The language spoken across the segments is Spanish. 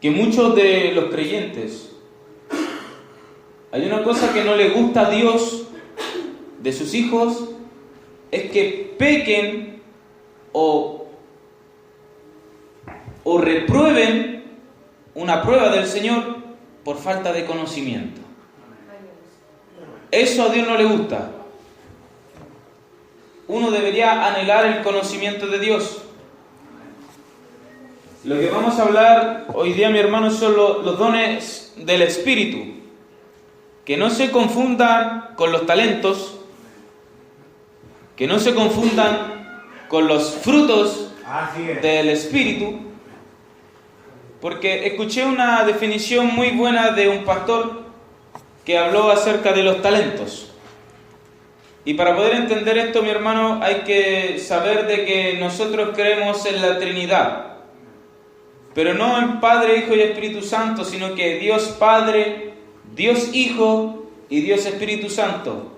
que muchos de los creyentes, hay una cosa que no le gusta a Dios de sus hijos, es que pequen o reprueben una prueba del Señor por falta de conocimiento. Eso a Dios no le gusta. Uno debería anhelar el conocimiento de Dios. Lo que vamos a hablar hoy día, mi hermano, son los dones del Espíritu. Que no se confundan con los talentos, que no se confundan con los frutos del Espíritu, porque escuché una definición muy buena de un pastor que habló acerca de los talentos. Y para poder entender esto, mi hermano, hay que saber de que nosotros creemos en la Trinidad, pero no en Padre, Hijo y Espíritu Santo, sino que Dios Padre, Dios Hijo y Dios Espíritu Santo.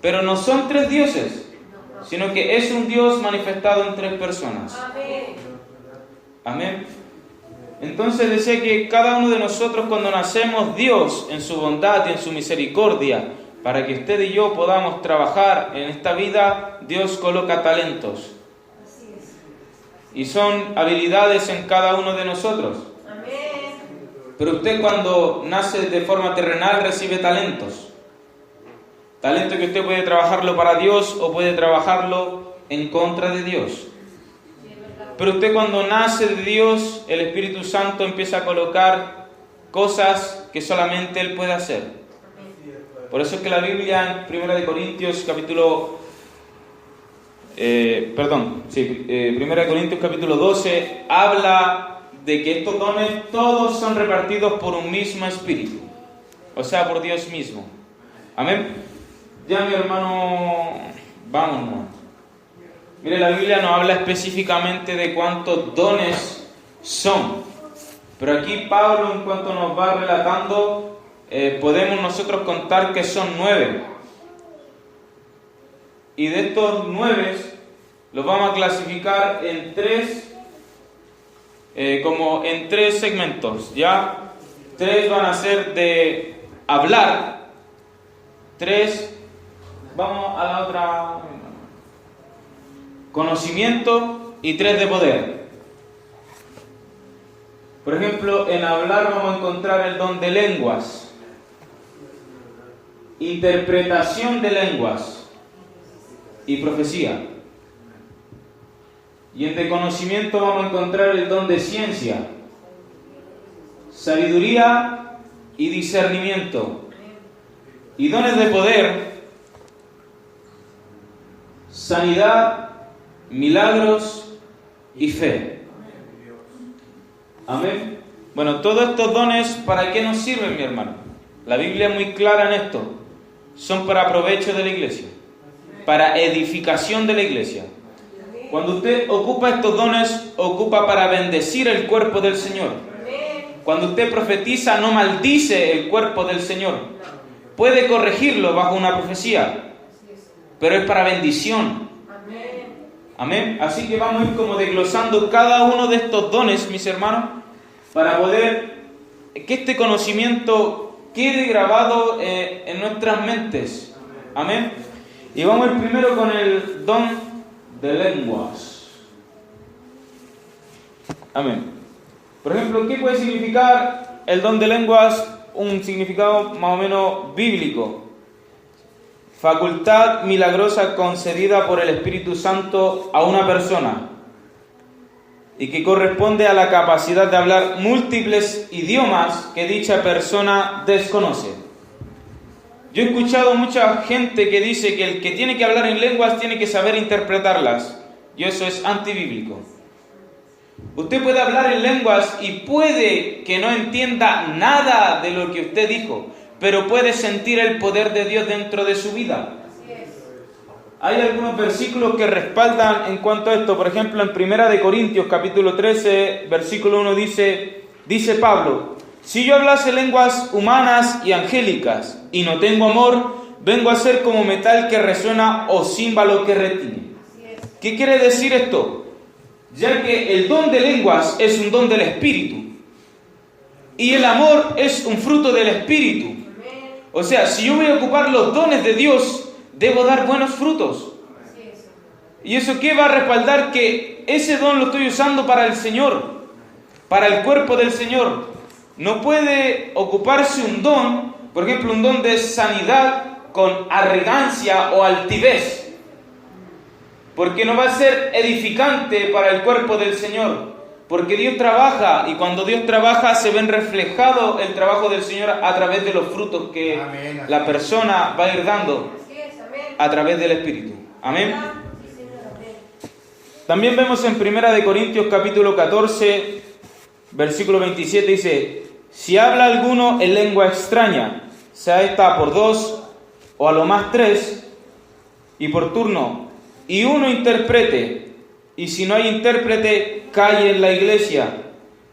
Pero no son tres dioses, sino que es un Dios manifestado en tres personas. Amén. Entonces decía que cada uno de nosotros, cuando nacemos, Dios en su bondad y en su misericordia, para que usted y yo podamos trabajar en esta vida, Dios coloca talentos. Y son habilidades en cada uno de nosotros. Pero usted, cuando nace de forma terrenal, recibe talentos. Talento que usted puede trabajarlo para Dios o puede trabajarlo en contra de Dios. Pero usted, cuando nace de Dios, el Espíritu Santo empieza a colocar cosas que solamente Él puede hacer. Por eso es que la Biblia en 1 Corintios capítulo 12 habla de que estos dones todos son repartidos por un mismo Espíritu, o sea, por Dios mismo. Amén. Ya, mi hermano, vámonos. Mire, la Biblia no habla específicamente de cuántos dones son, pero aquí Pablo, en cuanto nos va relatando, podemos nosotros contar que son 9. Y de estos 9 los vamos a clasificar en tres segmentos, ¿ya? 3 van a ser de hablar, 3, vamos a la otra, conocimiento, y 3 de poder. Por ejemplo, en hablar vamos a encontrar el don de lenguas, interpretación de lenguas y profecía. Y en de conocimiento vamos a encontrar el don de ciencia, sabiduría y discernimiento. Y dones de poder, sanidad, milagros y fe. Amén. Bueno, todos estos dones, ¿para qué nos sirven, mi hermano? La Biblia es muy clara en esto. Son para provecho de la iglesia, para edificación de la iglesia. Cuando usted ocupa estos dones, ocupa para bendecir el cuerpo del Señor. Cuando usted profetiza, no maldice el cuerpo del Señor. Puede corregirlo bajo una profecía, pero es para bendición. Amén. Así que vamos a ir como desglosando cada uno de estos dones, mis hermanos, para poder que este conocimiento quede grabado en nuestras mentes. Amén. Y vamos a ir primero con el don de lenguas. Amén. Por ejemplo, ¿qué puede significar el don de lenguas? Un significado más o menos bíblico. Facultad milagrosa concedida por el Espíritu Santo a una persona y que corresponde a la capacidad de hablar múltiples idiomas que dicha persona desconoce. Yo he escuchado mucha gente que dice que el que tiene que hablar en lenguas tiene que saber interpretarlas, y eso es antibíblico. Usted puede hablar en lenguas y puede que no entienda nada de lo que usted dijo, pero puede sentir el poder de Dios dentro de su vida. Hay algunos versículos que respaldan en cuanto a esto. Por ejemplo, en 1 Corintios capítulo 13, versículo 1 dice Pablo: si yo hablase lenguas humanas y angélicas y no tengo amor, vengo a ser como metal que resuena o címbalo que retiñe. ¿Qué quiere decir esto? Ya que el don de lenguas es un don del Espíritu. Y el amor es un fruto del Espíritu. O sea, si yo voy a ocupar los dones de Dios, debo dar buenos frutos. ¿Y eso qué va a respaldar? Que ese don lo estoy usando para el Señor, para el cuerpo del Señor. No puede ocuparse un don, por ejemplo, un don de sanidad con arrogancia o altivez, porque no va a ser edificante para el cuerpo del Señor. Porque Dios trabaja, y cuando Dios trabaja se ven reflejado el trabajo del Señor a través de los frutos que la persona va a ir dando a través del Espíritu. Amén. También vemos en 1 Corintios capítulo 14, versículo 27, dice: si habla alguno en lengua extraña, sea esta por 2 o a lo más 3, y por turno, y uno interprete, y si no hay intérprete, calle en la iglesia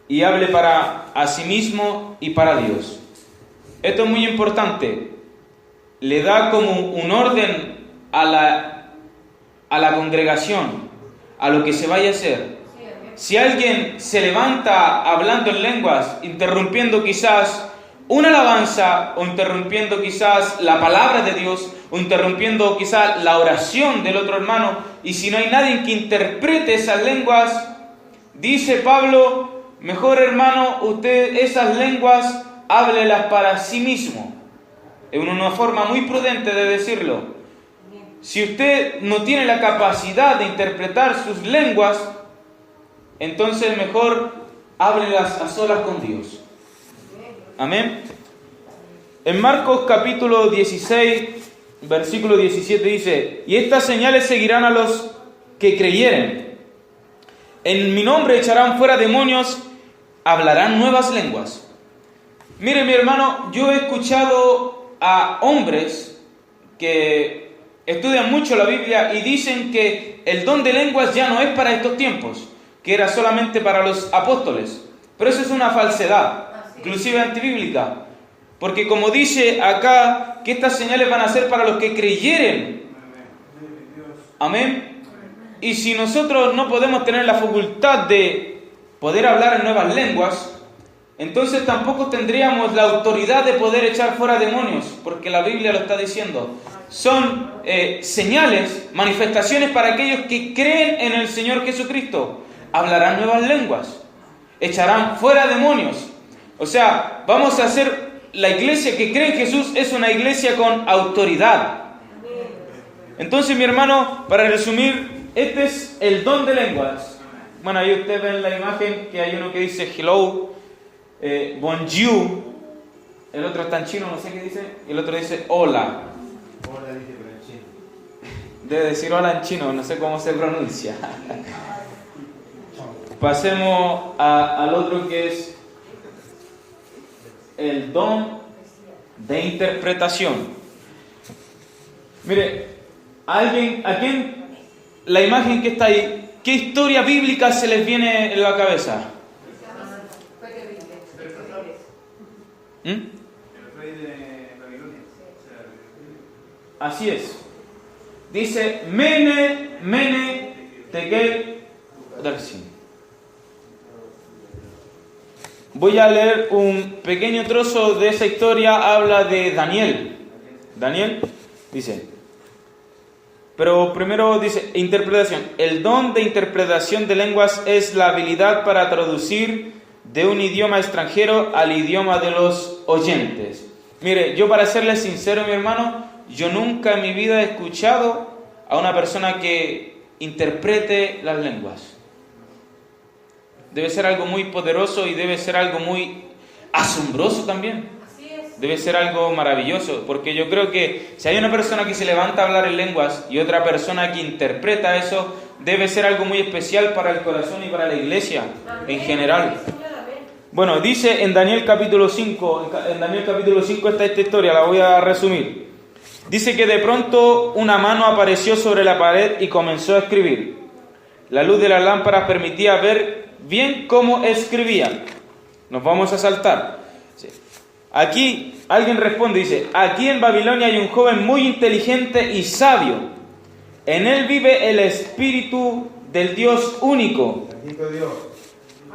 y hable para a sí mismo y para Dios. Esto es muy importante. Le da como un orden a la congregación, a lo que se vaya a hacer. Si alguien se levanta hablando en lenguas, interrumpiendo quizás una alabanza, o interrumpiendo quizás la palabra de Dios, o interrumpiendo quizás la oración del otro hermano, y si no hay nadie que interprete esas lenguas, dice Pablo, mejor hermano, usted esas lenguas háblelas para sí mismo. Es una forma muy prudente de decirlo. Si usted no tiene la capacidad de interpretar sus lenguas, entonces mejor háblelas a solas con Dios. Amén. En Marcos capítulo 16, versículo 17 dice: y estas señales seguirán a los que creyeren. En mi nombre echarán fuera demonios, hablarán nuevas lenguas. Mire, mi hermano, yo he escuchado a hombres que estudian mucho la Biblia y dicen que el don de lenguas ya no es para estos tiempos, que era solamente para los apóstoles. Pero eso es una falsedad, inclusive antibíblica. Porque como dice acá, que estas señales van a ser para los que creyeren. Amén. Y si nosotros no podemos tener la facultad de poder hablar en nuevas lenguas, entonces tampoco tendríamos la autoridad de poder echar fuera demonios, porque la Biblia lo está diciendo. Son señales, manifestaciones para aquellos que creen en el Señor Jesucristo. Hablarán nuevas lenguas, echarán fuera demonios. O sea, vamos a hacer... La iglesia que cree en Jesús es una iglesia con autoridad. Entonces, mi hermano, para resumir, este es el don de lenguas. Bueno, ahí ustedes ven la imagen que hay uno que dice hello, bonjour. El otro está en chino, no sé qué dice. Y el otro dice hola. Hola dice, pero en chino. Debe decir hola en chino, no sé cómo se pronuncia. Pasemos al otro que es el don de interpretación. Mire, ¿a quién la imagen que está ahí, qué historia bíblica se les viene en la cabeza? ¿Mm? El rey de Babilonia. Así es. Dice Mene, Tekel, Uparsin. Voy a leer un pequeño trozo de esa historia. Habla de Daniel. Daniel dice, pero primero dice interpretación. El don de interpretación de lenguas es la habilidad para traducir de un idioma extranjero al idioma de los oyentes. Mire, yo para serle sincero, mi hermano, yo nunca en mi vida he escuchado a una persona que interprete las lenguas. Debe ser algo muy poderoso y debe ser algo muy asombroso también. Debe ser algo maravilloso, porque yo creo que si hay una persona que se levanta a hablar en lenguas y otra persona que interpreta eso, debe ser algo muy especial para el corazón y para la iglesia en general. Bueno, dice en Daniel capítulo 5, está esta historia, la voy a resumir. Dice que de pronto una mano apareció sobre la pared y comenzó a escribir. La luz de las lámparas permitía ver bien cómo escribían. Nos vamos a saltar. Sí. Aquí alguien responde, dice, aquí en Babilonia hay un joven muy inteligente y sabio. En él vive el espíritu del Dios único. Bendito Dios.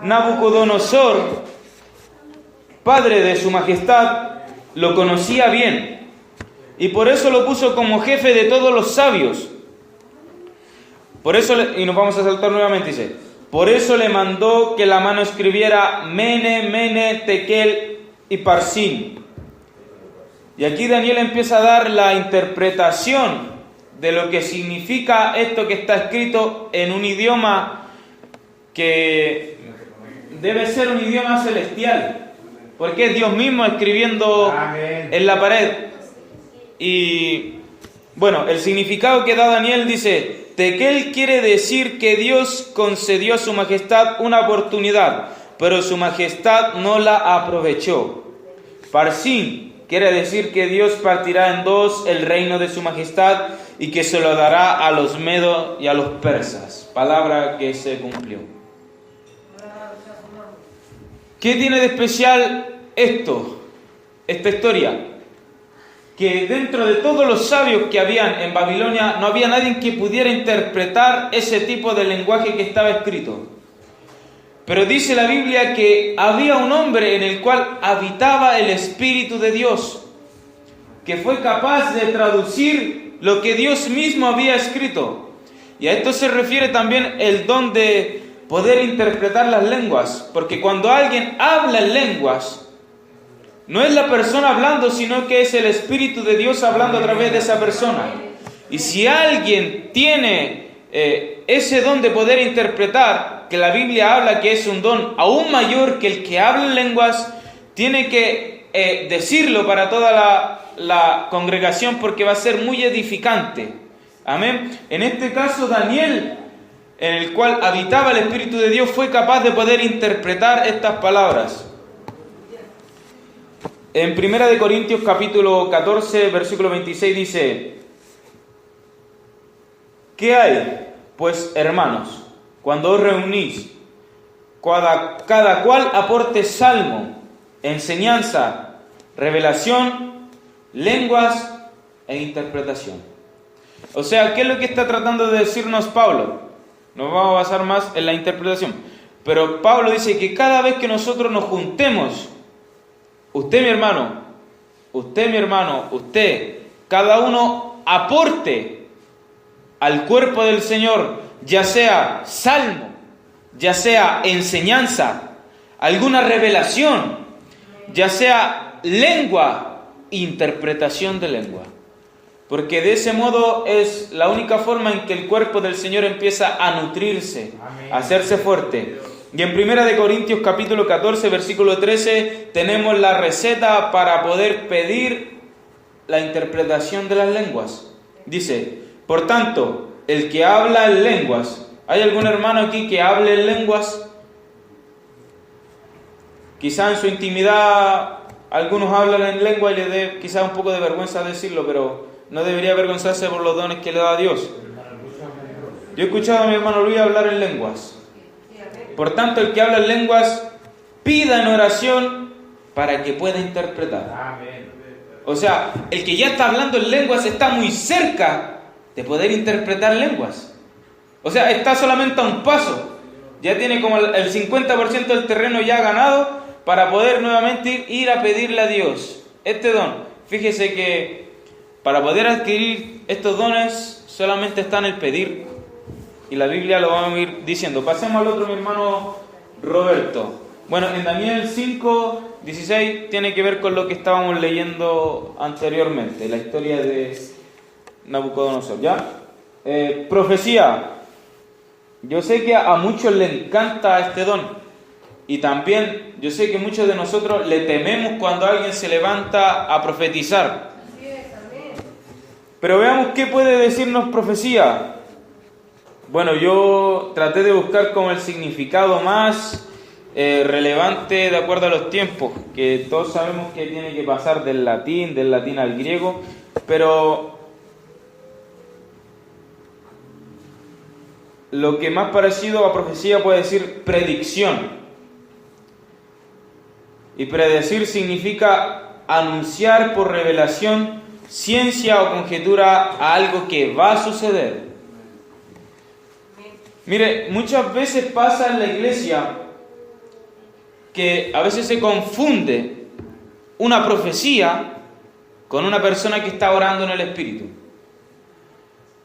Nabucodonosor padre de su majestad, lo conocía bien, y por eso lo puso como jefe de todos los sabios. Por eso, y nos vamos a saltar nuevamente, dice, por eso le mandó que la mano escribiera Mene, Mene, Tekel y Parsin. Y aquí Daniel empieza a dar la interpretación de lo que significa esto que está escrito en un idioma que debe ser un idioma celestial, porque es Dios mismo escribiendo en la pared. Y bueno, el significado que da Daniel dice, Tekel quiere decir que Dios concedió a su majestad una oportunidad, pero su majestad no la aprovechó. Parsin quiere decir que Dios partirá en dos el reino de su majestad y que se lo dará a los medos y a los persas. Palabra que se cumplió. ¿Qué tiene de especial esta historia? Que dentro de todos los sabios que habían en Babilonia no había nadie que pudiera interpretar ese tipo de lenguaje que estaba escrito. Pero dice la Biblia que había un hombre en el cual habitaba el Espíritu de Dios, que fue capaz de traducir lo que Dios mismo había escrito. Y a esto se refiere también el don de poder interpretar las lenguas, porque cuando alguien habla en lenguas, no es la persona hablando, sino que es el Espíritu de Dios hablando a través de esa persona. Y si alguien tiene ese don de poder interpretar, que la Biblia habla que es un don aún mayor que el que habla en lenguas, tiene que decirlo para toda la congregación, porque va a ser muy edificante. Amén. En este caso, Daniel, en el cual habitaba el Espíritu de Dios, fue capaz de poder interpretar estas palabras. En 1 Corintios capítulo 14, versículo 26 dice, ¿qué hay, pues, hermanos, cuando os reunís? Cada cual aporte salmo, enseñanza, revelación, lenguas e interpretación. O sea, ¿qué es lo que está tratando de decirnos Pablo? Nos vamos a basar más en la interpretación. Pero Pablo dice que cada vez que nosotros nos juntemos, usted mi hermano, usted, cada uno aporte al cuerpo del Señor, ya sea salmo, ya sea enseñanza, alguna revelación, ya sea lengua, interpretación de lengua. Porque de ese modo es la única forma en que el cuerpo del Señor empieza a nutrirse, a hacerse fuerte. Y en 1 Corintios capítulo 14, versículo 13, tenemos la receta para poder pedir la interpretación de las lenguas. Dice, por tanto, el que habla en lenguas, ¿hay algún hermano aquí que hable en lenguas? Quizá en su intimidad algunos hablan en lengua y les dé quizá un poco de vergüenza decirlo, pero no debería avergonzarse por los dones que le da Dios. Yo he escuchado a mi hermano Luis hablar en lenguas. Por tanto, el que habla en lenguas, pida en oración para que pueda interpretar. O sea, el que ya está hablando en lenguas está muy cerca de poder interpretar lenguas. O sea, está solamente a un paso. Ya tiene como el 50% del terreno ya ganado para poder nuevamente ir a pedirle a Dios este don. Fíjese que para poder adquirir estos dones solamente está en el pedir. Y la Biblia lo va a ir diciendo. Pasemos al otro, mi hermano Roberto. Bueno, en Daniel 5, 16 tiene que ver con lo que estábamos leyendo anteriormente, la historia de Nabucodonosor, ¿ya? Profecía. Yo sé que a muchos les encanta este don. Y también yo sé que muchos de nosotros le tememos cuando alguien se levanta a profetizar. Pero veamos qué puede decirnos profecía. Bueno, yo traté de buscar como el significado más relevante de acuerdo a los tiempos, que todos sabemos que tiene que pasar del latín al griego, pero lo que más parecido a profecía puede decir predicción. Y predecir significa anunciar por revelación, ciencia o conjetura a algo que va a suceder. Mire, muchas veces pasa en la iglesia que a veces se confunde una profecía con una persona que está orando en el Espíritu.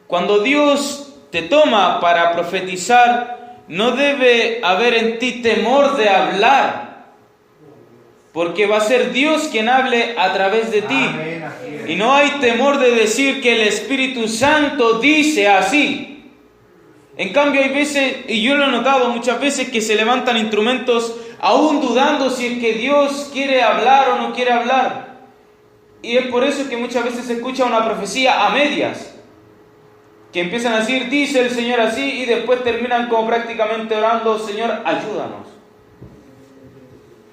Cuando Dios te toma para profetizar, no debe haber en ti temor de hablar, porque va a ser Dios quien hable a través de ti. Amén, así es. Y no hay temor de decir que el Espíritu Santo dice así. En cambio hay veces, y yo lo he notado muchas veces, que se levantan instrumentos aún dudando si es que Dios quiere hablar o no quiere hablar. Y es por eso que muchas veces se escucha una profecía a medias, que empiezan a decir, dice el Señor así, y después terminan como prácticamente orando, Señor, ayúdanos.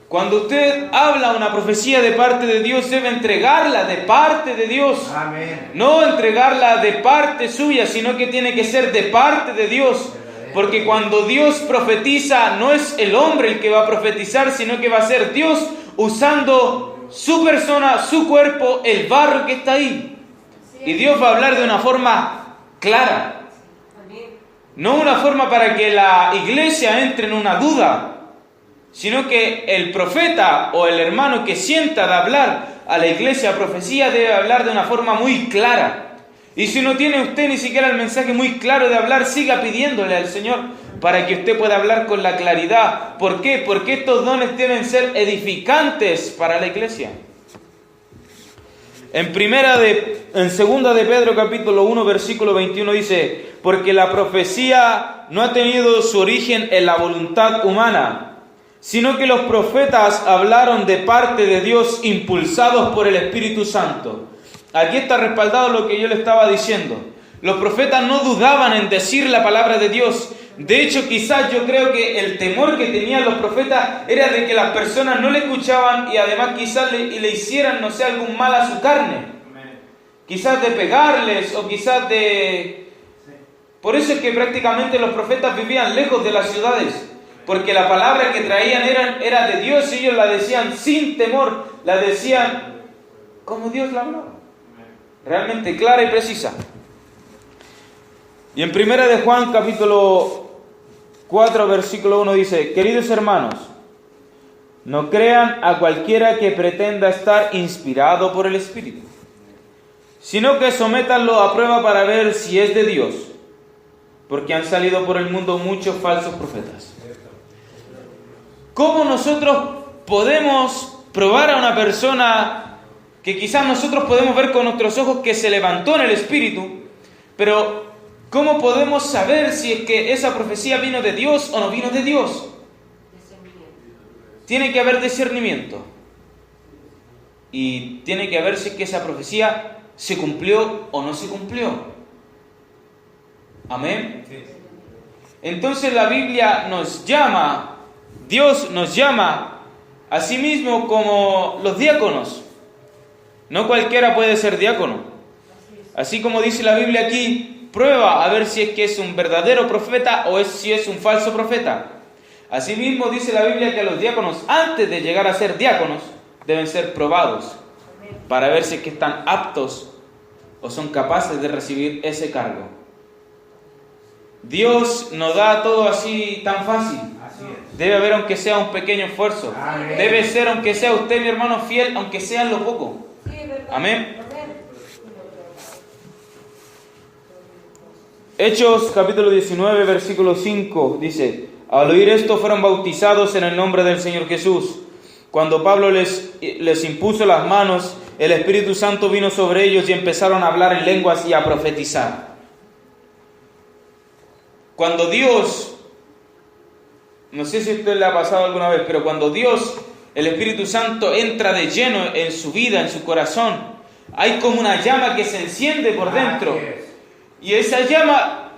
Cuando usted habla una profecía de parte de Dios, debe entregarla de parte de Dios. Amén. No entregarla de parte suya, sino que tiene que ser de parte de Dios. Porque cuando Dios profetiza, no es el hombre el que va a profetizar, sino que va a ser Dios usando su persona, su cuerpo, el barro que está ahí. Y Dios va a hablar de una forma clara. No una forma para que la iglesia entre en una duda, sino que el profeta o el hermano que sienta de hablar a la iglesia profecía debe hablar de una forma muy clara. Y si no tiene usted ni siquiera el mensaje muy claro de hablar, siga pidiéndole al Señor para que usted pueda hablar con la claridad. ¿Por qué? Porque estos dones deben ser edificantes para la iglesia. En segunda de Pedro capítulo 1 versículo 21 dice: porque la profecía no ha tenido su origen en la voluntad humana, sino que los profetas hablaron de parte de Dios impulsados por el Espíritu Santo. Aquí está respaldado lo que yo le estaba diciendo. Los profetas no dudaban en decir la palabra de Dios. De hecho, quizás yo creo que el temor que tenían los profetas era de que las personas no le escuchaban y además quizás le hicieran, no sé, algún mal a su carne. Quizás de pegarles o quizás de... Por eso es que prácticamente los profetas vivían lejos de las ciudades, porque la palabra que traían era de Dios y ellos la decían sin temor, la decían como Dios la habló, realmente clara y precisa. Y en primera de Juan capítulo 4 versículo 1 dice: queridos hermanos, no crean a cualquiera que pretenda estar inspirado por el Espíritu, sino que sométanlo a prueba para ver si es de Dios, porque han salido por el mundo muchos falsos profetas. ¿Cómo nosotros podemos probar a una persona que quizás nosotros podemos ver con nuestros ojos que se levantó en el Espíritu, pero cómo podemos saber si es que esa profecía vino de Dios o no vino de Dios? Tiene que haber discernimiento. Y tiene que haber si es que esa profecía se cumplió o no se cumplió. Amén. Entonces la Biblia nos llama, Dios nos llama a sí mismo como los diáconos. No cualquiera puede ser diácono. Así como dice la Biblia aquí, prueba a ver si es que es un verdadero profeta o si es un falso profeta. Asimismo dice la Biblia que los diáconos, antes de llegar a ser diáconos, deben ser probados para ver si es que están aptos o son capaces de recibir ese cargo. Dios no da todo así tan fácil. Debe haber aunque sea un pequeño esfuerzo. Amén. Debe ser aunque sea usted, mi hermano, fiel, aunque sea en lo poco. Amén. Hechos capítulo 19 versículo 5 dice: al oír esto fueron bautizados en el nombre del Señor Jesús. Cuando Pablo les impuso las manos, el Espíritu Santo vino sobre ellos y empezaron a hablar en lenguas y a profetizar. Cuando Dios, no sé si a usted le ha pasado alguna vez, pero cuando Dios, el Espíritu Santo, entra de lleno en su vida, en su corazón, hay como una llama que se enciende por dentro. Y esa llama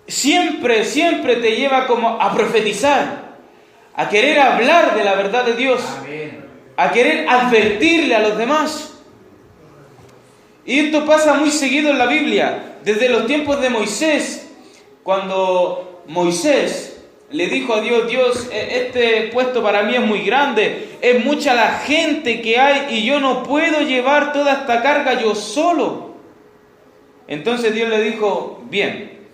siempre te lleva como a profetizar, a querer hablar de la verdad de Dios, a querer advertirle a los demás. Y esto pasa muy seguido en la Biblia, desde los tiempos de Moisés, cuando Moisés le dijo a Dios: Dios, este puesto para mí es muy grande, es mucha la gente que hay y yo no puedo llevar toda esta carga yo solo. Entonces Dios le dijo: bien,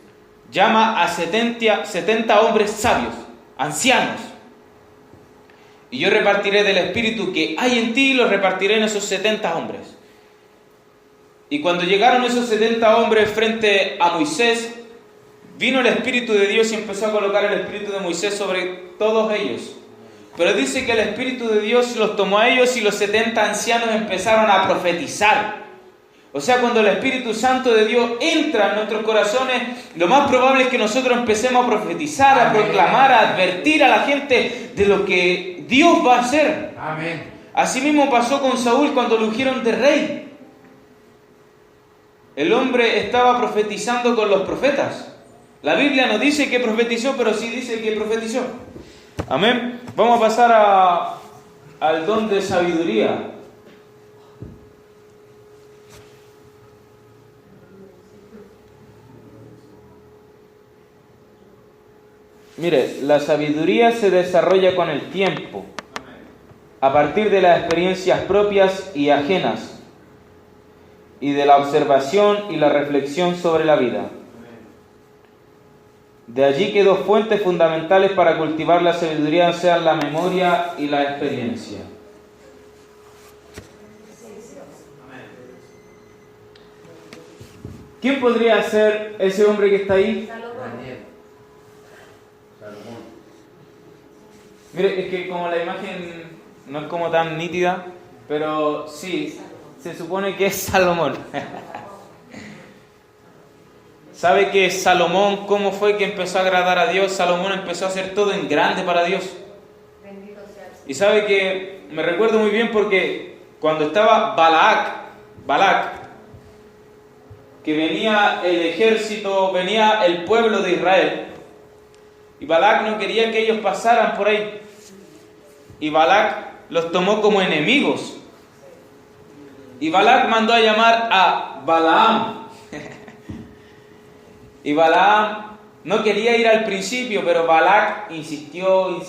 llama a 70 hombres sabios, ancianos, y yo repartiré del espíritu que hay en ti y lo repartiré en esos 70 hombres. Y cuando llegaron esos 70 hombres frente a Moisés, vino el Espíritu de Dios y empezó a colocar el Espíritu de Moisés sobre todos ellos. Pero dice que el Espíritu de Dios los tomó a ellos y los 70 ancianos empezaron a profetizar. O sea, cuando el Espíritu Santo de Dios entra en nuestros corazones, lo más probable es que nosotros empecemos a profetizar, a proclamar, a advertir a la gente de lo que Dios va a hacer. Amén. Así mismo pasó con Saúl cuando lo ungieron de rey. El hombre estaba profetizando con los profetas. La Biblia no dice que profetizó, pero sí dice que profetizó. Amén. Vamos a pasar al don de sabiduría. Mire, la sabiduría se desarrolla con el tiempo, a partir de las experiencias propias y ajenas, y de la observación y la reflexión sobre la vida. De allí que dos fuentes fundamentales para cultivar la sabiduría sean la memoria y la experiencia. ¿Quién podría ser ese hombre que está ahí? Salomón. Mire, es que como la imagen no es como tan nítida, pero sí, se supone que es Salomón. ¿Sabe que Salomón, cómo fue que empezó a agradar a Dios? Salomón empezó a hacer todo en grande para Dios. Y sabe que me recuerdo muy bien porque cuando estaba Balac, que venía el ejército, venía el pueblo de Israel, y Balac no quería que ellos pasaran por ahí. Y Balac los tomó como enemigos. Y Balac mandó a llamar a Balaam. Y Balaam no quería ir al principio, pero Balac insistió,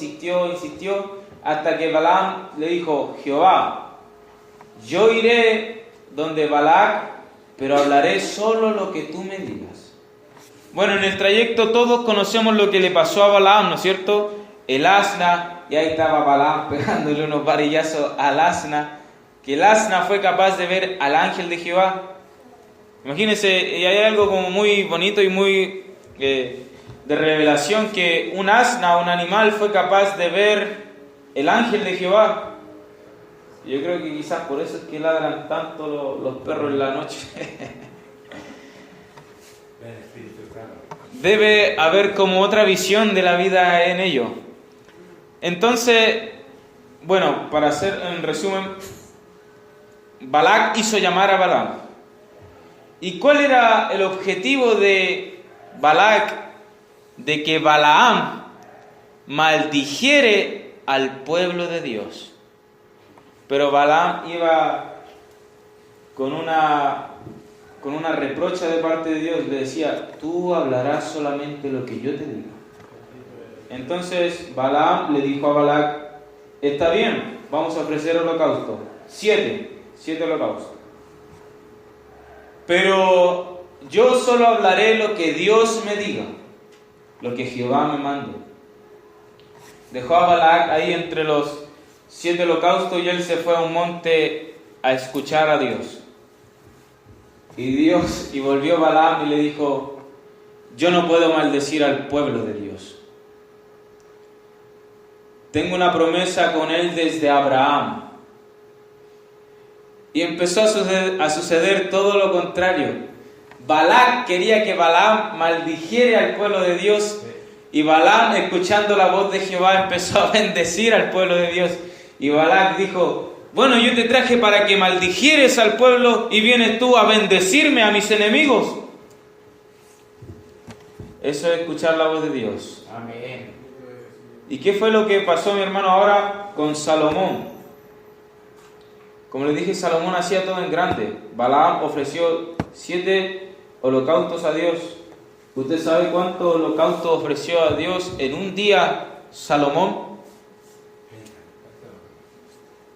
hasta que Balaam le dijo: Jehová, yo iré donde Balac, pero hablaré solo lo que tú me digas. Bueno, en el trayecto todos conocemos lo que le pasó a Balaam, ¿no es cierto? El asna, y ahí estaba Balaam pegándole unos varillazos al asna, que el asna fue capaz de ver al ángel de Jehová. Imagínense, y hay algo como muy bonito y muy de revelación, que un asna, un animal, fue capaz de ver el ángel de Jehová. Yo creo que quizás por eso es que ladran tanto los perros en la noche. Debe haber como otra visión de la vida en ello. Entonces, bueno, para hacer en resumen, Balac hizo llamar a Balaam. ¿Y cuál era el objetivo de Balac? De que Balaam maldijere al pueblo de Dios. Pero Balaam iba con una reprocha de parte de Dios. Le decía: tú hablarás solamente lo que yo te diga. Entonces Balaam le dijo a Balac: está bien, vamos a ofrecer holocausto. 7 holocaustos. Pero yo solo hablaré lo que Dios me diga, lo que Jehová me mande. Dejó a Balac ahí entre los 7 holocaustos y él se fue a un monte a escuchar a Dios. Y volvió Balaam y le dijo: yo no puedo maldecir al pueblo de Dios. Tengo una promesa con él desde Abraham. Y empezó a suceder todo lo contrario. Balac quería que Balaam maldijere al pueblo de Dios, y Balaam, escuchando la voz de Jehová, empezó a bendecir al pueblo de Dios. Y Balac dijo: bueno, yo te traje para que maldijieres al pueblo y vienes tú a bendecirme a mis enemigos. Eso es escuchar la voz de Dios. Amén. ¿Y qué fue lo que pasó, mi hermano, ahora con Salomón? Como les dije, Salomón hacía todo en grande. Balaam ofreció 7 holocaustos a Dios. ¿Usted sabe cuántos holocaustos ofreció a Dios en un día Salomón?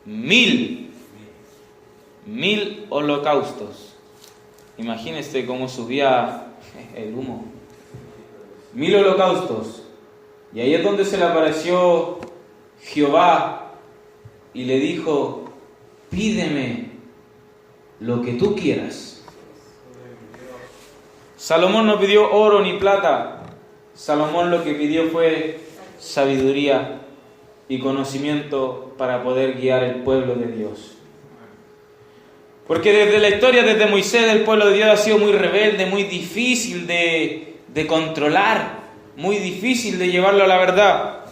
1000 holocaustos. Imagínense cómo subía el humo. 1000 holocaustos. Y ahí es donde se le apareció Jehová y le dijo, pídeme lo que tú quieras. Salomón no pidió oro ni plata. Salomón lo que pidió fue sabiduría y conocimiento para poder guiar el pueblo de Dios. Porque desde la historia, desde Moisés, el pueblo de Dios ha sido muy rebelde, muy difícil de controlar, muy difícil de llevarlo a la verdad.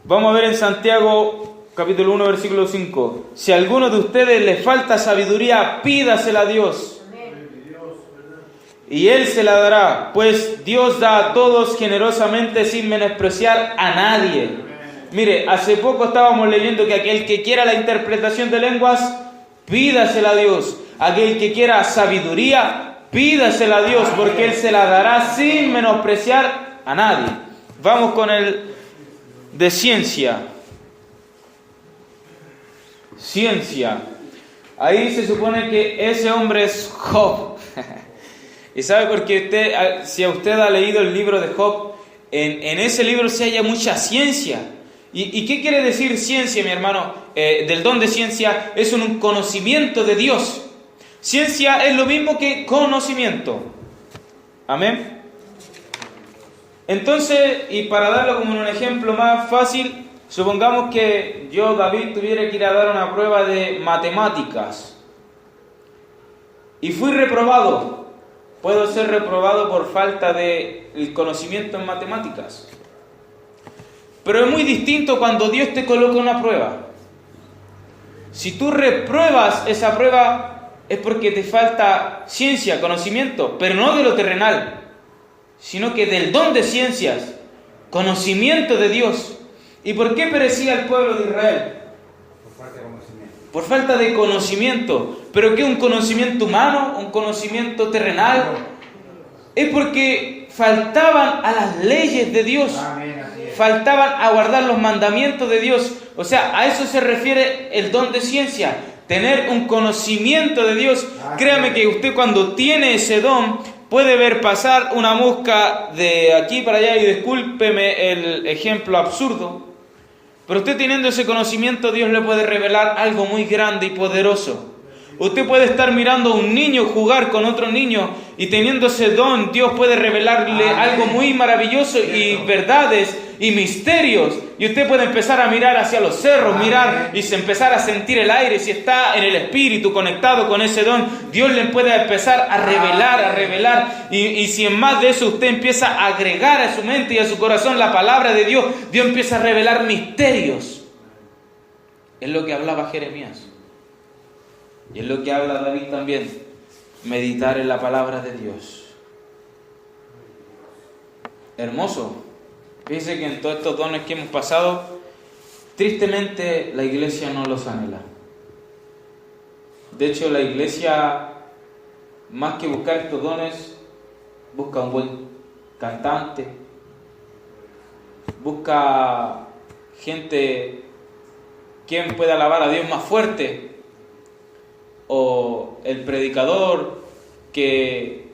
Vamos a ver en Santiago capítulo 1 versículo 5. Si a alguno de ustedes le falta sabiduría, pídasela a Dios. Y Él se la dará, pues Dios da a todos generosamente sin menospreciar a nadie. Mire, hace poco estábamos leyendo que aquel que quiera la interpretación de lenguas, pídasela a Dios. Aquel que quiera sabiduría, pídasela a Dios, porque Él se la dará sin menospreciar a nadie. Vamos con el de ciencia. Ciencia. Ahí se supone que ese hombre es Job. Y sabe, porque si usted ha leído el libro de Job, en ese libro se halla mucha ciencia. ¿Y qué quiere decir ciencia, mi hermano? Del don de ciencia es un conocimiento de Dios. Ciencia es lo mismo que conocimiento. Amén. Entonces, y para darlo como un ejemplo más fácil, supongamos que yo, David, tuviera que ir a dar una prueba de matemáticas y fui reprobado. Puedo ser reprobado por falta de conocimiento en matemáticas. Pero es muy distinto cuando Dios te coloca una prueba. Si tú repruebas esa prueba es porque te falta ciencia, conocimiento, pero no de lo terrenal, sino que del don de ciencias, conocimiento de Dios. ¿Y por qué perecía el pueblo de Israel? Por falta de conocimiento. ¿Pero qué? ¿Un conocimiento humano? ¿Un conocimiento terrenal? Es porque faltaban a las leyes de Dios. Faltaban a guardar los mandamientos de Dios. O sea, a eso se refiere el don de ciencia. Tener un conocimiento de Dios. Créame que usted, cuando tiene ese don, puede ver pasar una mosca de aquí para allá, y discúlpeme el ejemplo absurdo, pero usted, teniendo ese conocimiento, Dios le puede revelar algo muy grande y poderoso. Usted puede estar mirando a un niño jugar con otro niño, y teniendo ese don, Dios puede revelarle algo muy maravilloso y verdades y misterios. Y usted puede empezar a mirar hacia los cerros, mirar y empezar a sentir el aire. Si está en el espíritu conectado con ese don, Dios le puede empezar a revelar. Y si en más de eso usted empieza a agregar a su mente y a su corazón la palabra de Dios, Dios empieza a revelar misterios. Es lo que hablaba Jeremías. Y es lo que habla David también. Meditar en la palabra de Dios. Hermoso. Fíjense que en todos estos dones que hemos pasado, tristemente la iglesia no los anhela. De hecho, la iglesia, más que buscar estos dones, busca un buen cantante, busca gente quien pueda alabar a Dios más fuerte, o el predicador que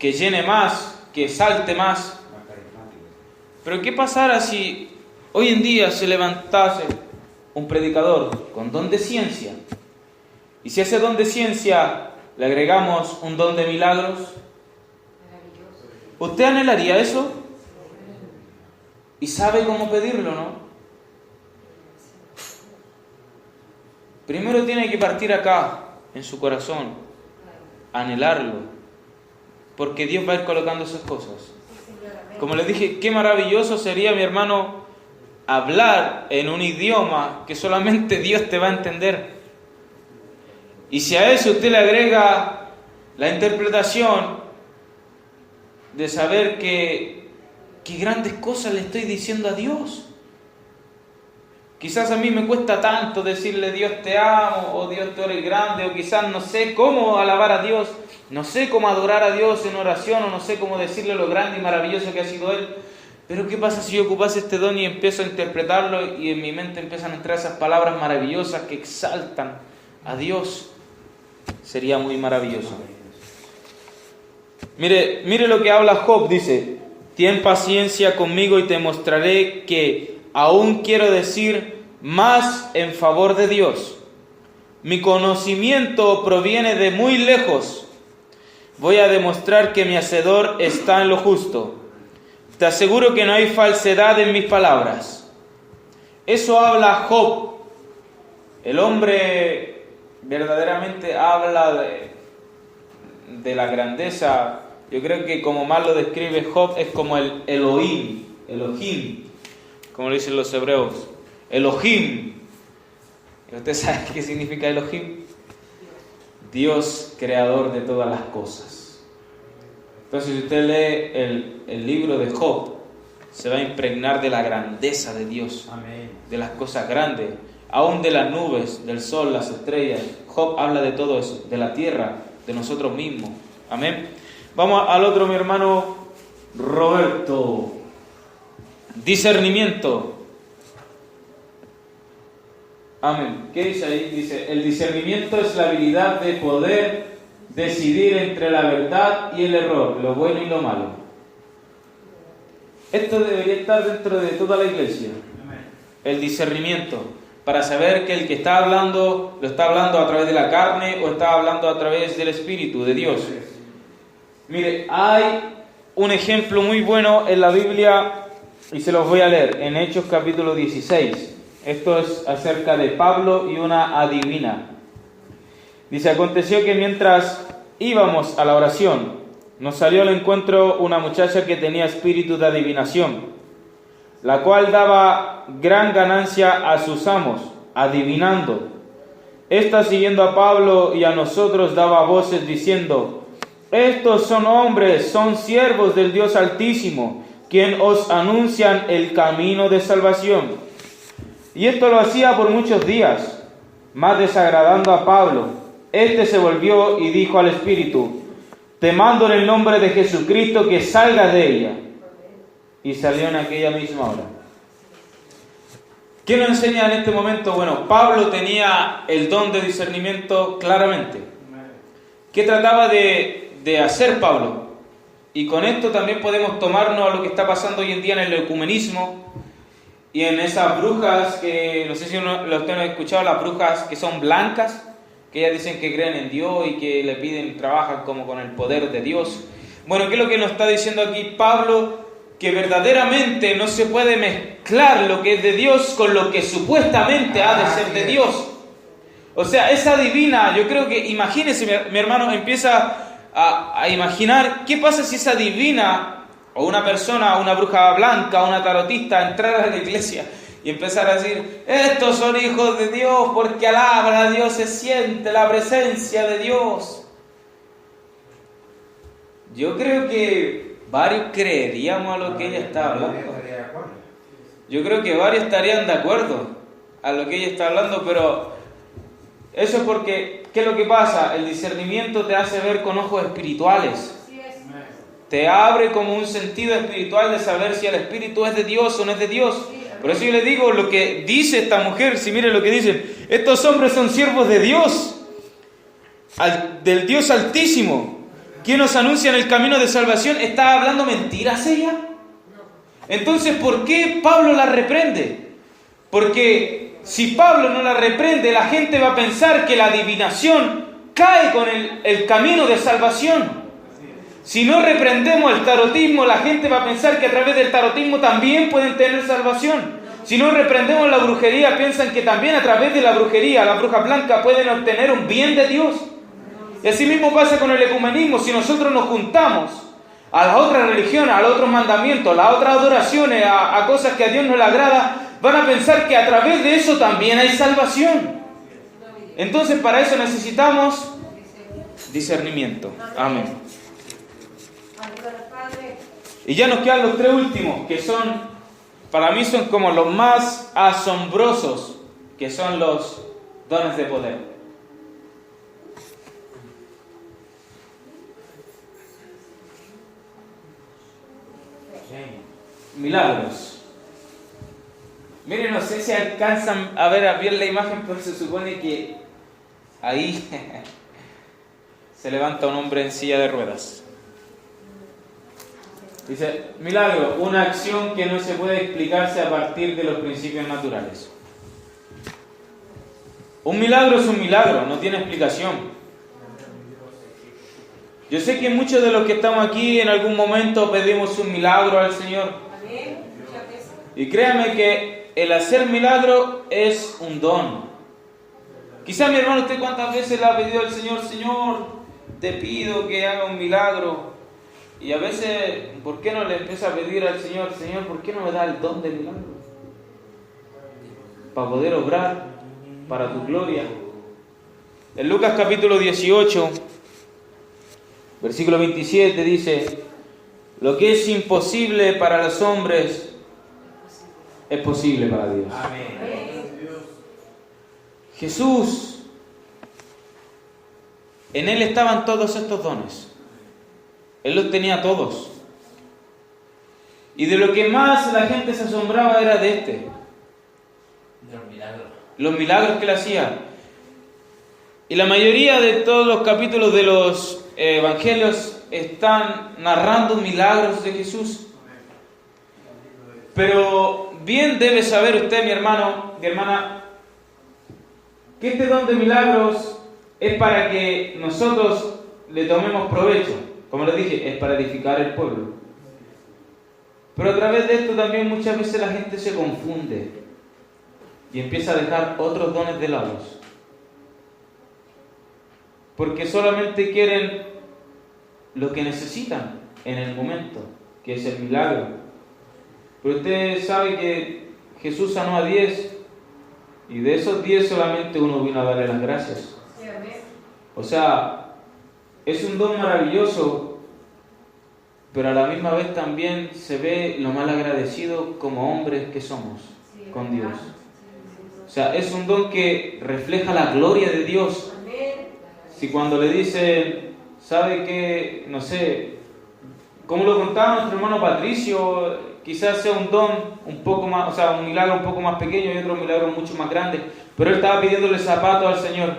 llene más, que salte más. Pero ¿qué pasara si hoy en día se levantase un predicador con don de ciencia, y si a ese don de ciencia le agregamos un don de milagros? ¿Usted anhelaría eso? ¿Y sabe cómo pedirlo, no? Primero tiene que partir acá, en su corazón, anhelarlo, porque Dios va a ir colocando esas cosas. Como les dije, qué maravilloso sería, mi hermano, hablar en un idioma que solamente Dios te va a entender. Y si a eso usted le agrega la interpretación de saber qué grandes cosas le estoy diciendo a Dios. Quizás a mí me cuesta tanto decirle Dios te amo, o Dios tú eres grande, o quizás no sé cómo alabar a Dios, no sé cómo adorar a Dios en oración, o no sé cómo decirle lo grande y maravilloso que ha sido Él. Pero ¿qué pasa si yo ocupase este don y empiezo a interpretarlo, y en mi mente empiezan a entrar esas palabras maravillosas que exaltan a Dios? Sería muy maravilloso. Mire lo que habla Job, dice: ten paciencia conmigo y te mostraré que aún quiero decir más en favor de Dios. Mi conocimiento proviene de muy lejos. Voy a demostrar que mi Hacedor está en lo justo. Te aseguro que no hay falsedad en mis palabras. Eso habla Job. El hombre verdaderamente habla de la grandeza. Yo creo que como más lo describe Job es como el Elohim, como lo dicen los hebreos. Elohim. ¿Usted sabe qué significa Elohim? Dios creador de todas las cosas. Entonces, si usted lee el libro de Job, se va a impregnar de la grandeza de Dios. Amén. De las cosas grandes, aún de las nubes, del sol, las estrellas. Job habla de todo eso, de la tierra, de nosotros mismos. Amén. Vamos al otro, mi hermano Roberto. Discernimiento. Amén. ¿Qué dice ahí? Dice, el discernimiento es la habilidad de poder decidir entre la verdad y el error, lo bueno y lo malo. Esto debería estar dentro de toda la iglesia. El discernimiento, para saber que el que está hablando, lo está hablando a través de la carne o está hablando a través del Espíritu de Dios. Mire, hay un ejemplo muy bueno en la Biblia y se los voy a leer en Hechos capítulo 16. Esto es acerca de Pablo y una adivina. Dice, aconteció que mientras íbamos a la oración, nos salió al encuentro una muchacha que tenía espíritu de adivinación, la cual daba gran ganancia a sus amos, adivinando. Esta, siguiendo a Pablo y a nosotros, daba voces diciendo, estos son hombres, son siervos del Dios Altísimo, quien os anuncian el camino de salvación. Y esto lo hacía por muchos días, más desagradando a Pablo. Este se volvió y dijo al espíritu, te mando en el nombre de Jesucristo que salgas de ella. Y salió en aquella misma hora. ¿Qué nos enseña en este momento? Bueno, Pablo tenía el don de discernimiento claramente. ¿Qué trataba de hacer Pablo? Y con esto también podemos tomarnos a lo que está pasando hoy en día en el ecumenismo y en esas brujas que, no sé si ustedes han escuchado, las brujas que son blancas, que ellas dicen que creen en Dios y que le piden, trabajan como con el poder de Dios. Bueno, ¿qué es lo que nos está diciendo aquí Pablo? Que verdaderamente no se puede mezclar lo que es de Dios con lo que supuestamente ha de ser de Dios. O sea, esa divina, yo creo que, imagínese, mi hermano, empieza a imaginar qué pasa si esa divina, o una persona, una bruja blanca, una tarotista, entrara a la iglesia y empezar a decir, estos son hijos de Dios porque alaban a Dios, se siente la presencia de Dios. Yo creo que varios creeríamos a lo que ella está hablando. Yo creo que varios estarían de acuerdo a lo que ella está hablando, pero eso es porque, ¿qué es lo que pasa? El discernimiento te hace ver con ojos espirituales. Te abre como un sentido espiritual de saber si el espíritu es de Dios o no es de Dios. Por eso yo le digo lo que dice esta mujer, si mire lo que dicen, estos hombres son siervos de Dios, del Dios Altísimo, quien nos anuncia en el camino de salvación. ¿Está hablando mentiras ella? Entonces, ¿por qué Pablo la reprende? Porque si Pablo no la reprende, la gente va a pensar que la adivinación cae con el camino de salvación. Si no reprendemos el tarotismo, la gente va a pensar que a través del tarotismo también pueden tener salvación. Si no reprendemos la brujería, piensan que también a través de la brujería, la bruja blanca, pueden obtener un bien de Dios. Y así mismo pasa con el ecumenismo. Si nosotros nos juntamos a las otras religiones, a los otros mandamientos, a las otras adoraciones, a cosas que a Dios no le agrada, van a pensar que a través de eso también hay salvación. Entonces, para eso necesitamos discernimiento. Amén. Y ya nos quedan los tres últimos, que son, para mí son como los más asombrosos, que son los dones de poder. Milagros. Miren, no sé si alcanzan a ver bien la imagen, pero se supone que ahí se levanta un hombre en silla de ruedas. Dice, milagro, una acción que no se puede explicarse a partir de los principios naturales. Un milagro es un milagro, no tiene explicación. Yo sé que muchos de los que estamos aquí en algún momento pedimos un milagro al Señor. Y créame que el hacer milagro es un don. Quizá mi hermano, ¿usted cuántas veces le ha pedido al Señor, Señor, te pido que haga un milagro? Y a veces, ¿por qué no le empieza a pedir al Señor, Señor, ¿por qué no me da el don del milagro? Para poder obrar, para tu gloria. En Lucas capítulo 18, versículo 27 dice, lo que es imposible para los hombres es posible para Dios. Amén. Jesús, en Él estaban todos estos dones. Él los tenía todos. Y de lo que más la gente se asombraba era de este. De los milagros. Los milagros que Él hacía. Y la mayoría de todos los capítulos de los evangelios están narrando milagros de Jesús. Pero bien debe saber usted, mi hermano, mi hermana, que este don de milagros es para que nosotros le tomemos provecho. Como les dije, es para edificar el pueblo. Pero a través de esto también muchas veces la gente se confunde y empieza a dejar otros dones de lado. Porque solamente quieren lo que necesitan en el momento, que es el milagro. Pero usted sabe que Jesús sanó a 10 y de esos 10 solamente uno vino a darle las gracias. O sea, es un don maravilloso, pero a la misma vez también se ve lo mal agradecido como hombres que somos con Dios. O sea, es un don que refleja la gloria de Dios. Si cuando le dicen, ¿sabe qué? No sé, como lo contaba nuestro hermano Patricio, quizás sea un don un poco más, o sea, un milagro un poco más pequeño y otro milagro mucho más grande, pero él estaba pidiéndole zapatos al Señor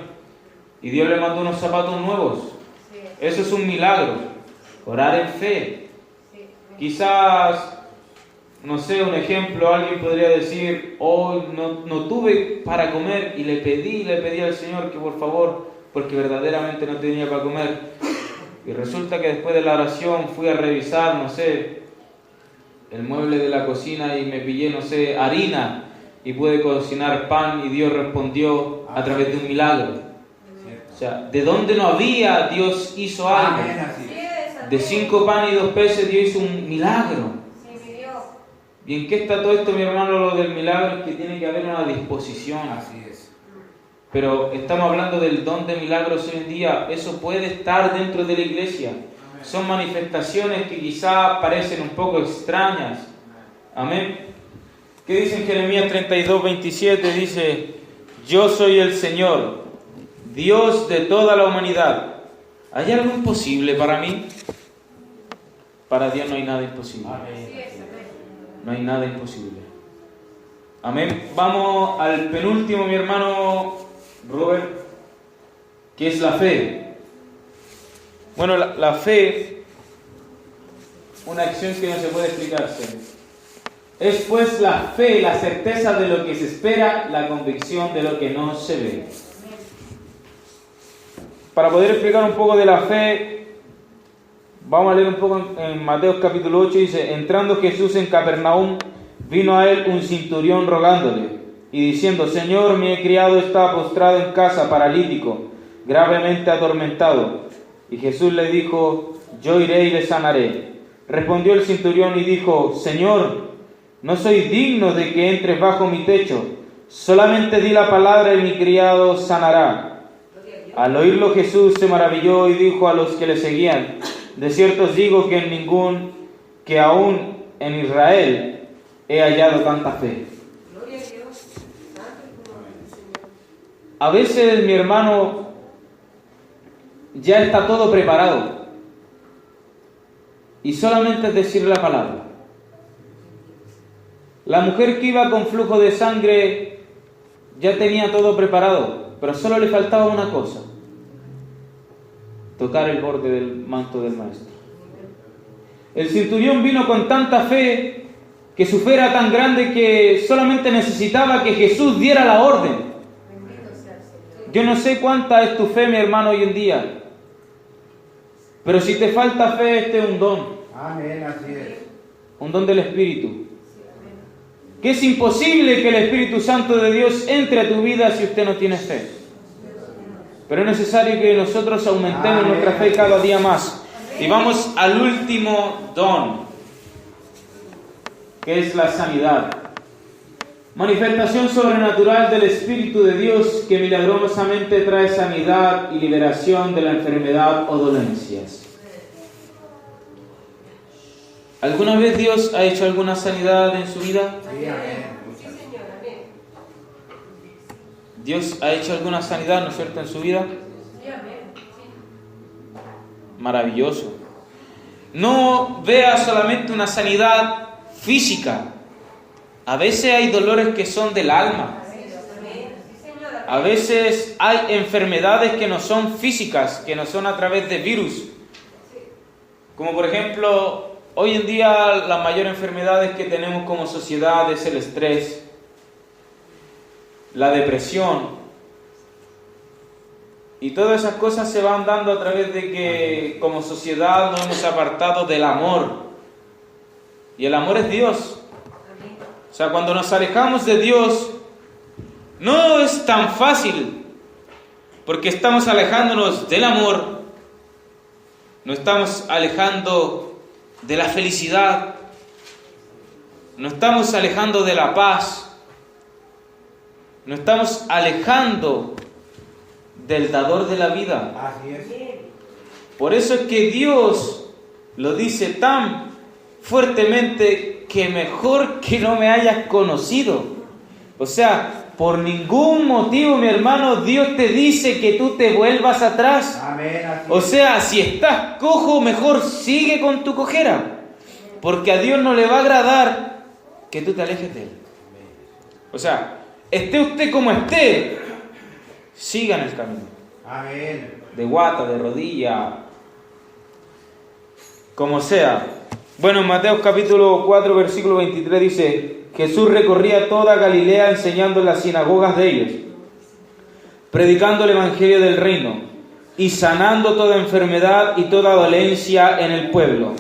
y Dios le mandó unos zapatos nuevos. Eso es un milagro, orar en fe. Quizás, no sé, un ejemplo, alguien podría decir, hoy no tuve para comer y le pedí al Señor que por favor, porque verdaderamente no tenía para comer. Y resulta que después de la oración fui a revisar, no sé, el mueble de la cocina y me pillé, no sé, harina y pude cocinar pan y Dios respondió a través de un milagro. O sea, de donde no había, Dios hizo algo. De 5 panes y 2 peces Dios hizo un milagro. ¿Y en qué está todo esto, mi hermano? Lo del milagro es que tiene que haber una disposición. Así es. Pero estamos hablando del don de milagros hoy en día. Eso puede estar dentro de la iglesia. Son manifestaciones que quizá parecen un poco extrañas. Amén. ¿Qué dice en Jeremías 32, 27? Dice, yo soy el Señor, Dios de toda la humanidad. ¿Hay algo imposible para mí? Para Dios no hay nada imposible. No hay nada imposible. Amén. Vamos al penúltimo, mi hermano Robert, que es la fe. Bueno, la fe, una acción que no se puede explicarse. Es pues la fe, la certeza de lo que se espera, la convicción de lo que no se ve. Para poder explicar un poco de la fe, vamos a leer un poco en Mateo capítulo 8, dice, entrando Jesús en Capernaum, vino a él un centurión rogándole y diciendo, Señor, mi criado está postrado en casa, paralítico, gravemente atormentado. Y Jesús le dijo, yo iré y le sanaré. Respondió el centurión y dijo, Señor, no soy digno de que entres bajo mi techo, solamente di la palabra y mi criado sanará. Al oírlo Jesús se maravilló y dijo a los que le seguían, de cierto os digo que aún en Israel he hallado tanta fe. A veces, mi hermano, ya está todo preparado y solamente es decir la palabra. La mujer que iba con flujo de sangre ya tenía todo preparado, pero solo le faltaba una cosa: tocar el borde del manto del maestro. El centurión vino con tanta fe que su fe era tan grande que solamente necesitaba que Jesús diera la orden. Yo no sé cuánta es tu fe, mi hermano, hoy en día. Pero si te falta fe, este es un don. Amén, así es. Un don del Espíritu. Que es imposible que el Espíritu Santo de Dios entre a tu vida si usted no tiene fe. Pero es necesario que nosotros aumentemos nuestra fe cada día más. Y vamos al último don, que es la sanidad. Manifestación sobrenatural del Espíritu de Dios que milagrosamente trae sanidad y liberación de la enfermedad o dolencias. ¿Alguna vez Dios ha hecho alguna sanidad en su vida? Sí, amén. ¿Dios ha hecho alguna sanidad, no es cierto, en su vida? Maravilloso. No vea solamente una sanidad física. A veces hay dolores que son del alma. A veces hay enfermedades que no son físicas, que no son a través de virus. Como por ejemplo, hoy en día las mayores enfermedades que tenemos como sociedad es el estrés, la depresión. Y todas esas cosas se van dando a través de que como sociedad nos hemos apartado del amor. Y el amor es Dios. O sea, cuando nos alejamos de Dios, no es tan fácil, porque estamos alejándonos del amor, nos estamos alejando de la felicidad, nos estamos alejando de la paz, nos estamos alejando del dador de la vida. Así es. Por eso es que Dios lo dice tan fuertemente que mejor que no me hayas conocido. O sea, por ningún motivo, mi hermano, Dios te dice que tú te vuelvas atrás. Amén, así O es. sea, si estás cojo, mejor sigue con tu cojera. Porque a Dios no le va a agradar que tú te alejes de Él. O sea, esté usted como esté, siga en el camino. Amén. De guata, de rodilla, como sea. Bueno, en Mateo capítulo 4, versículo 23 dice: Jesús recorría toda Galilea enseñando en las sinagogas de ellos, predicando el evangelio del reino y sanando toda enfermedad y toda dolencia en el pueblo.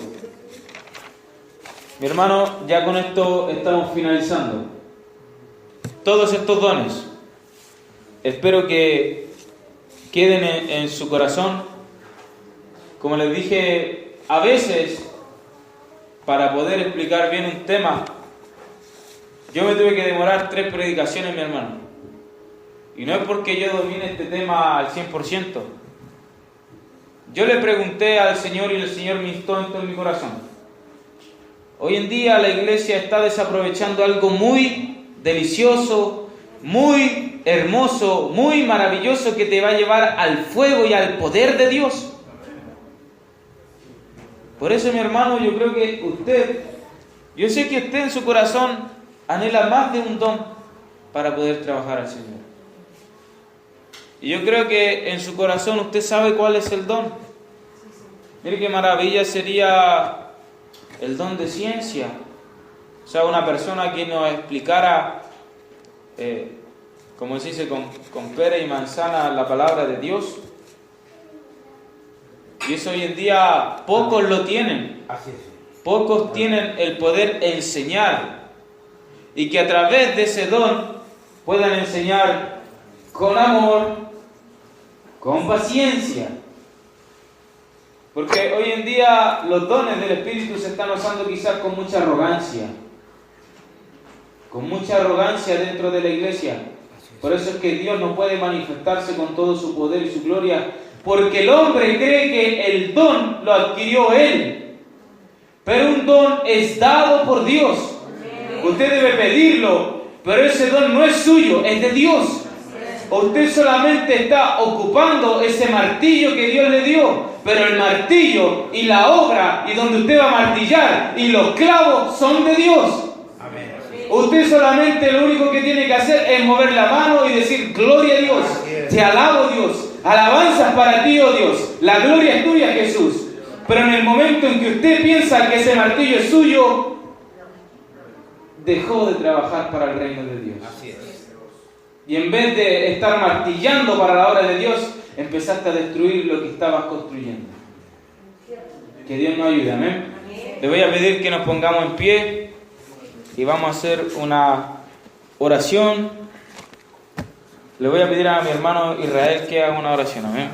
Mi hermano, ya con esto estamos finalizando. Todos estos dones, espero que queden en su corazón. Como les dije, a veces, para poder explicar bien un tema, yo me tuve que demorar 3 predicaciones, mi hermano. Y no es porque yo domine este tema al 100%. Yo le pregunté al Señor y el Señor me instó en todo mi corazón. Hoy en día la iglesia está desaprovechando algo muy delicioso, muy hermoso, muy maravilloso que te va a llevar al fuego y al poder de Dios. Por eso, mi hermano, yo creo que yo sé que usted en su corazón anhela más de un don para poder trabajar al Señor. Y yo creo que en su corazón usted sabe cuál es el don. Mire qué maravilla sería el don de ciencia. O sea, una persona que nos explicara, como se dice, con pera y manzana la palabra de Dios. Y eso hoy en día pocos lo tienen. Así es. Pocos tienen el poder enseñar. Y que a través de ese don puedan enseñar con amor, con paciencia. Porque hoy en día los dones del Espíritu se están usando quizás con mucha arrogancia. Con mucha arrogancia dentro de la iglesia. Por eso es que Dios no puede manifestarse con todo su poder y su gloria. Porque el hombre cree que el don lo adquirió él. Pero un don es dado por Dios. Usted debe pedirlo, pero ese don no es suyo, es de Dios. Usted solamente está ocupando ese martillo que Dios le dio, pero el martillo y la obra y donde usted va a martillar y los clavos son de Dios. Amén. Usted solamente lo único que tiene que hacer es mover la mano y decir: gloria a Dios, te alabo Dios, alabanzas para ti, oh Dios, la gloria es tuya, Jesús. Pero en el momento en que usted piensa que ese martillo es suyo, dejó de trabajar para el reino de Dios. Así es. Y en vez de estar martillando para la obra de Dios, empezaste a destruir lo que estabas construyendo. Que Dios nos ayude, amén. Le voy a pedir que nos pongamos en pie y vamos a hacer una oración. Le voy a pedir a mi hermano Israel que haga una oración, amén.